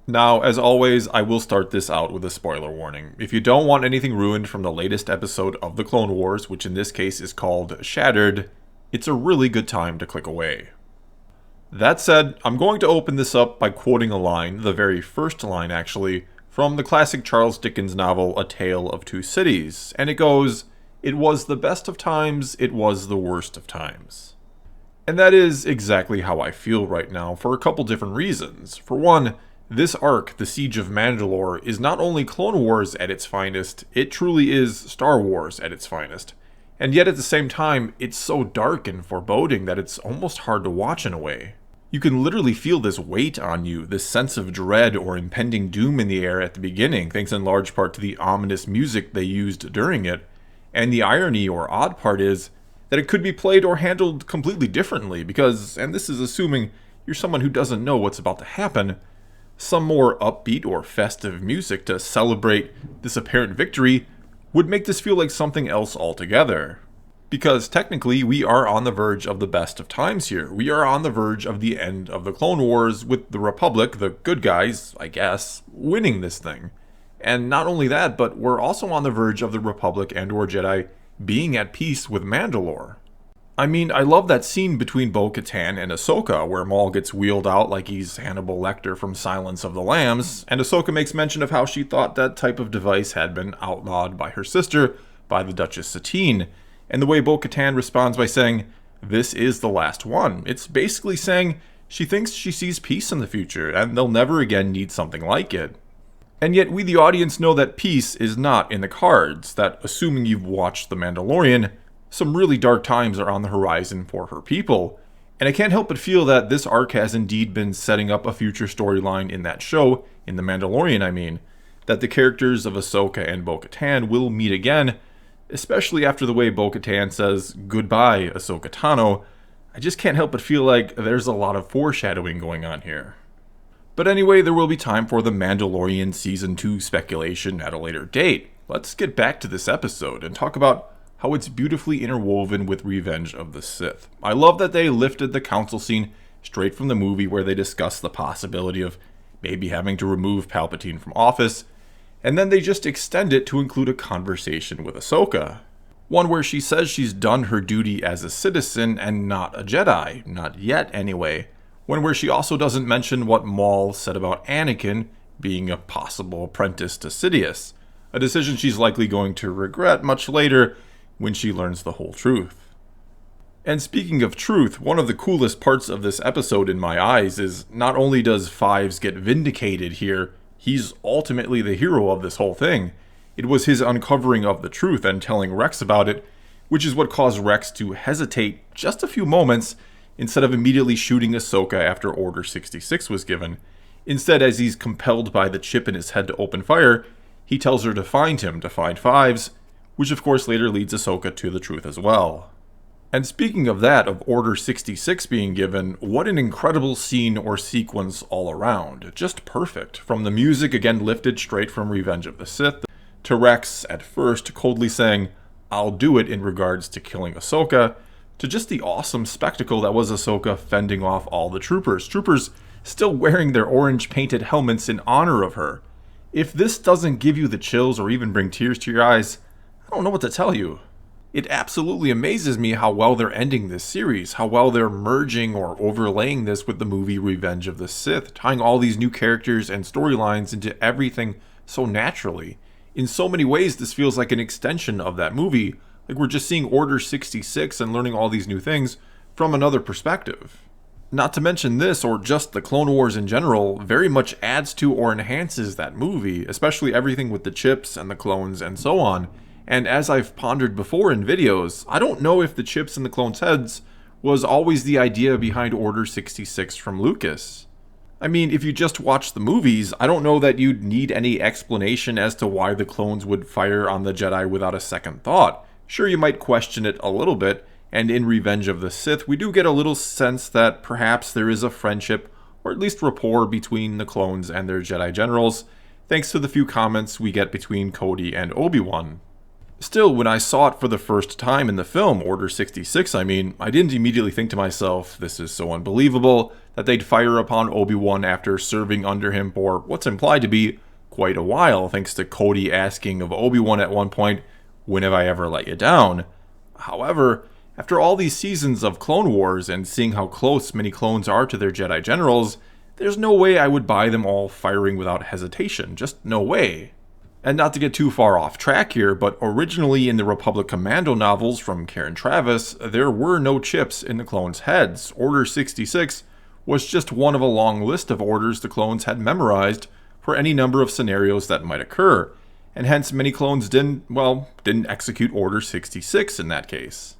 Now, as always, I will start this out with a spoiler warning. If you don't want anything ruined from the latest episode of the Clone Wars, which in this case is called Shattered, it's a really good time to click away. That said, I'm going to open this up by quoting a line, the very first line actually, from the classic Charles Dickens novel A Tale of Two Cities, and it goes, "It was the best of times, it was the worst of times." And that is exactly how I feel right now for a couple different reasons. For one, this arc, The Siege of Mandalore, is not only Clone Wars at its finest, it truly is Star Wars at its finest. And yet at the same time, it's so dark and foreboding that it's almost hard to watch in a way. You can literally feel this weight on you, this sense of dread or impending doom in the air at the beginning, thanks in large part to the ominous music they used during it. And the irony or odd part is that it could be played or handled completely differently because, and this is assuming you're someone who doesn't know what's about to happen, some more upbeat or festive music to celebrate this apparent victory would make this feel like something else altogether. Because technically, we are on the verge of the best of times here. We are on the verge of the end of the Clone Wars with the Republic, the good guys, I guess, winning this thing. And not only that, but we're also on the verge of the Republic and or Jedi being at peace with Mandalore. I mean, I love that scene between Bo-Katan and Ahsoka, where Maul gets wheeled out like he's Hannibal Lecter from Silence of the Lambs, and Ahsoka makes mention of how she thought that type of device had been outlawed by her sister, by the Duchess Satine. And the way Bo-Katan responds by saying, "This is the last one." It's basically saying she thinks she sees peace in the future, and they'll never again need something like it. And yet we the audience know that peace is not in the cards, that assuming you've watched The Mandalorian, some really dark times are on the horizon for her people. And I can't help but feel that this arc has indeed been setting up a future storyline in that show, in The Mandalorian I mean, that the characters of Ahsoka and Bo-Katan will meet again, especially after the way Bo-Katan says, "Goodbye, Ahsoka Tano." I just can't help but feel like there's a lot of foreshadowing going on here. But anyway, there will be time for the Mandalorian Season 2 speculation at a later date. Let's get back to this episode and talk about how it's beautifully interwoven with Revenge of the Sith. I love that they lifted the council scene straight from the movie where they discuss the possibility of maybe having to remove Palpatine from office, and then they just extend it to include a conversation with Ahsoka. One where she says she's done her duty as a citizen and not a Jedi. Not yet, anyway. One where she also doesn't mention what Maul said about Anakin being a possible apprentice to Sidious. A decision she's likely going to regret much later when she learns the whole truth. And speaking of truth, one of the coolest parts of this episode in my eyes is not only does Fives get vindicated here, he's ultimately the hero of this whole thing. It was his uncovering of the truth and telling Rex about it, which is what caused Rex to hesitate just a few moments instead of immediately shooting Ahsoka after Order 66 was given. Instead, as he's compelled by the chip in his head to open fire, he tells her to find him, to find Fives, which of course later leads Ahsoka to the truth as well. And speaking of that, of Order 66 being given, what an incredible scene or sequence all around. Just perfect. From the music again lifted straight from Revenge of the Sith, to Rex at first coldly saying, "I'll do it" in regards to killing Ahsoka, to just the awesome spectacle that was Ahsoka fending off all the troopers. Troopers still wearing their orange painted helmets in honor of her. If this doesn't give you the chills or even bring tears to your eyes, I don't know what to tell you. It absolutely amazes me how well they're ending this series, how well they're merging or overlaying this with the movie Revenge of the Sith, tying all these new characters and storylines into everything so naturally. In so many ways, this feels like an extension of that movie, like we're just seeing Order 66 and learning all these new things from another perspective. Not to mention this, or just the Clone Wars in general, very much adds to or enhances that movie, especially everything with the chips and the clones and so on. And as I've pondered before in videos, I don't know if the chips in the clones' heads was always the idea behind Order 66 from Lucas. I mean, if you just watch the movies, I don't know that you'd need any explanation as to why the clones would fire on the Jedi without a second thought. Sure, you might question it a little bit, and in Revenge of the Sith, we do get a little sense that perhaps there is a friendship, or at least rapport, between the clones and their Jedi generals, thanks to the few comments we get between Cody and Obi-Wan. Still, when I saw it for the first time in the film, Order 66, I didn't immediately think to myself, this is so unbelievable, that they'd fire upon Obi-Wan after serving under him for what's implied to be quite a while, thanks to Cody asking of Obi-Wan at one point, when have I ever let you down? However, after all these seasons of Clone Wars and seeing how close many clones are to their Jedi generals, there's no way I would buy them all firing without hesitation, just no way. And not to get too far off track here, but originally in the Republic Commando novels from Karen Traviss, there were no chips in the clones' heads. Order 66 was just one of a long list of orders the clones had memorized for any number of scenarios that might occur, and hence many clones didn't execute Order 66 in that case.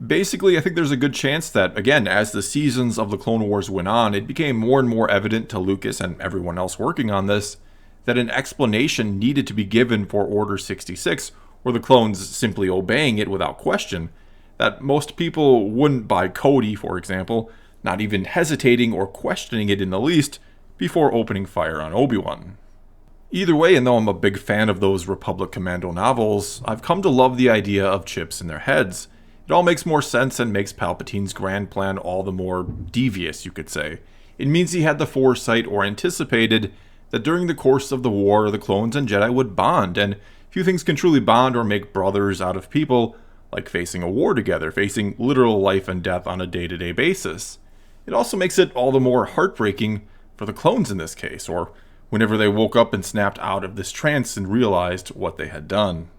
Basically, I think there's a good chance that, again, as the seasons of the Clone Wars went on, it became more and more evident to Lucas and everyone else working on this that an explanation needed to be given for Order 66, or the clones simply obeying it without question, that most people wouldn't buy Cody, for example, not even hesitating or questioning it in the least, before opening fire on Obi-Wan. Either way, and though I'm a big fan of those Republic Commando novels, I've come to love the idea of chips in their heads. It all makes more sense and makes Palpatine's grand plan all the more devious, you could say. It means he had the foresight or anticipated that during the course of the war, the clones and Jedi would bond, and few things can truly bond or make brothers out of people like facing a war together, facing literal life and death on a day-to-day basis. It also makes it all the more heartbreaking for the clones in this case, or whenever they woke up and snapped out of this trance and realized what they had done.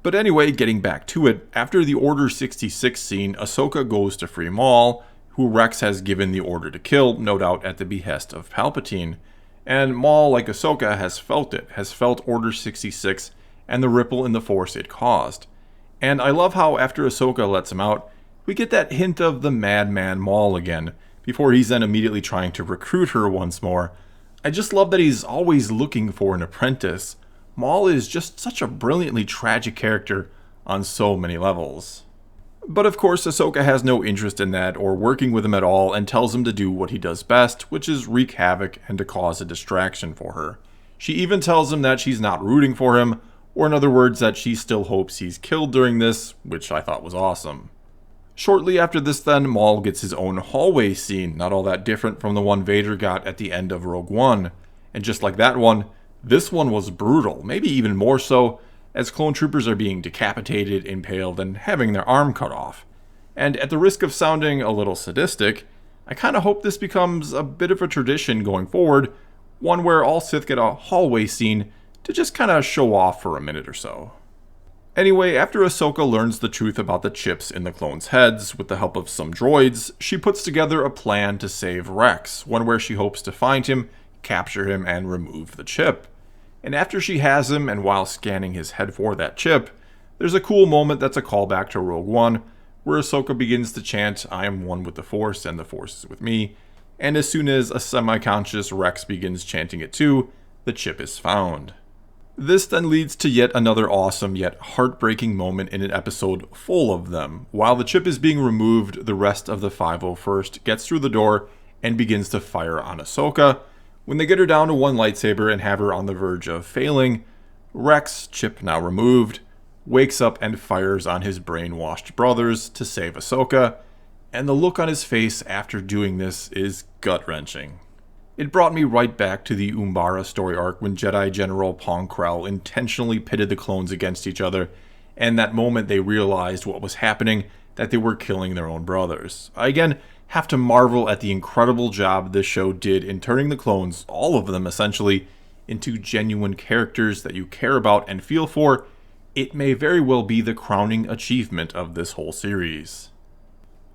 But anyway, getting back to it, after the Order 66 scene, Ahsoka goes to free Maul, who Rex has given the order to kill, no doubt at the behest of Palpatine. And Maul, like Ahsoka, has felt Order 66 and the ripple in the Force it caused. And I love how after Ahsoka lets him out, we get that hint of the madman Maul again, before he's then immediately trying to recruit her once more. I just love that he's always looking for an apprentice. Maul is just such a brilliantly tragic character on so many levels. But of course, Ahsoka has no interest in that or working with him at all and tells him to do what he does best, which is wreak havoc and to cause a distraction for her. She even tells him that she's not rooting for him, or in other words, that she still hopes he's killed during this, which I thought was awesome. Shortly after this then, Maul gets his own hallway scene, not all that different from the one Vader got at the end of Rogue One. And just like that one, this one was brutal, maybe even more so, as clone troopers are being decapitated, impaled, and having their arm cut off. And at the risk of sounding a little sadistic, I kinda hope this becomes a bit of a tradition going forward, one where all Sith get a hallway scene to just kinda show off for a minute or so. Anyway, after Ahsoka learns the truth about the chips in the clones' heads, with the help of some droids, she puts together a plan to save Rex, one where she hopes to find him, capture him, and remove the chip. And after she has him, and while scanning his head for that chip, there's a cool moment that's a callback to Rogue One, where Ahsoka begins to chant, "I am one with the Force, and the Force is with me," and as soon as a semi-conscious Rex begins chanting it too, the chip is found. This then leads to yet another awesome yet heartbreaking moment in an episode full of them. While the chip is being removed, the rest of the 501st gets through the door and begins to fire on Ahsoka. When they get her down to one lightsaber and have her on the verge of failing, Rex, chip now removed, wakes up and fires on his brainwashed brothers to save Ahsoka, and the look on his face after doing this is gut-wrenching. It brought me right back to the Umbara story arc when Jedi General Pong Krell intentionally pitted the clones against each other, and that moment they realized what was happening, that they were killing their own brothers. I again have to marvel at the incredible job this show did in turning the clones, all of them essentially, into genuine characters that you care about and feel for. It may very well be the crowning achievement of this whole series.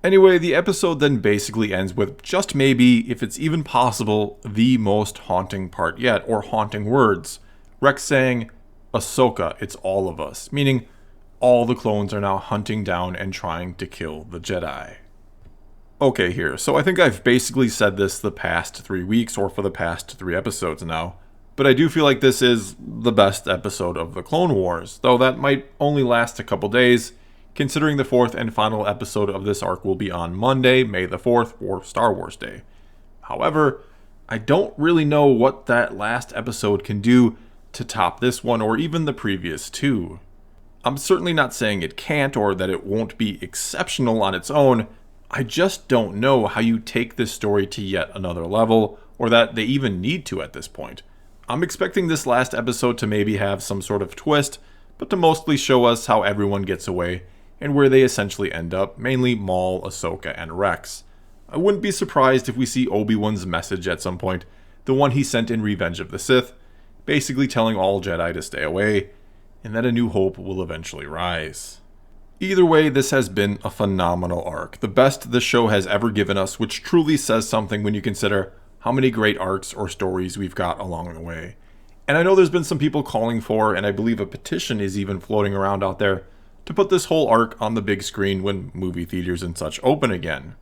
Anyway, the episode then basically ends with just maybe, if it's even possible, the most haunting part yet, or haunting words. Rex saying, "Ahsoka, it's all of us," meaning all the clones are now hunting down and trying to kill the Jedi. Okay here, so I think I've basically said this the past 3 weeks, or for the past 3 episodes now, but I do feel like this is the best episode of the Clone Wars, though that might only last a couple days, considering the 4th and final episode of this arc will be on Monday, May the 4th, or Star Wars Day. However, I don't really know what that last episode can do to top this one or even the previous 2. I'm certainly not saying it can't or that it won't be exceptional on its own. I just don't know how you take this story to yet another level, or that they even need to at this point. I'm expecting this last episode to maybe have some sort of twist, but to mostly show us how everyone gets away and where they essentially end up, mainly Maul, Ahsoka, and Rex. I wouldn't be surprised if we see Obi-Wan's message at some point, the one he sent in Revenge of the Sith, basically telling all Jedi to stay away, and that a new hope will eventually rise. Either way, this has been a phenomenal arc, the best the show has ever given us, which truly says something when you consider how many great arcs or stories we've got along the way. And I know there's been some people calling for, and I believe a petition is even floating around out there, to put this whole arc on the big screen when movie theaters and such open again.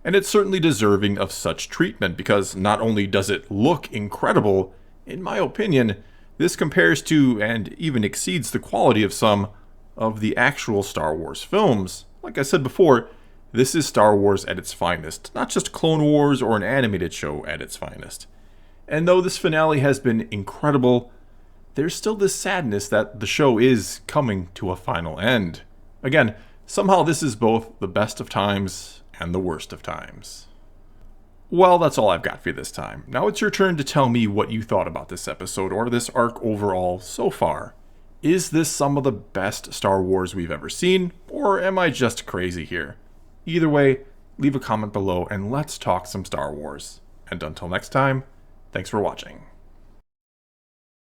And it's certainly deserving of such treatment, because not only does it look incredible, in my opinion, this compares to and even exceeds the quality of some of the actual Star Wars films. Like I said before, this is Star Wars at its finest, not just Clone Wars or an animated show at its finest. And though this finale has been incredible, there's still this sadness that the show is coming to a final end. Again, somehow this is both the best of times and the worst of times. Well, that's all I've got for you this time. Now it's your turn to tell me what you thought about this episode or this arc overall so far. Is this some of the best Star Wars we've ever seen, or am I just crazy here? Either way, leave a comment below and let's talk some Star Wars. And until next time, thanks for watching.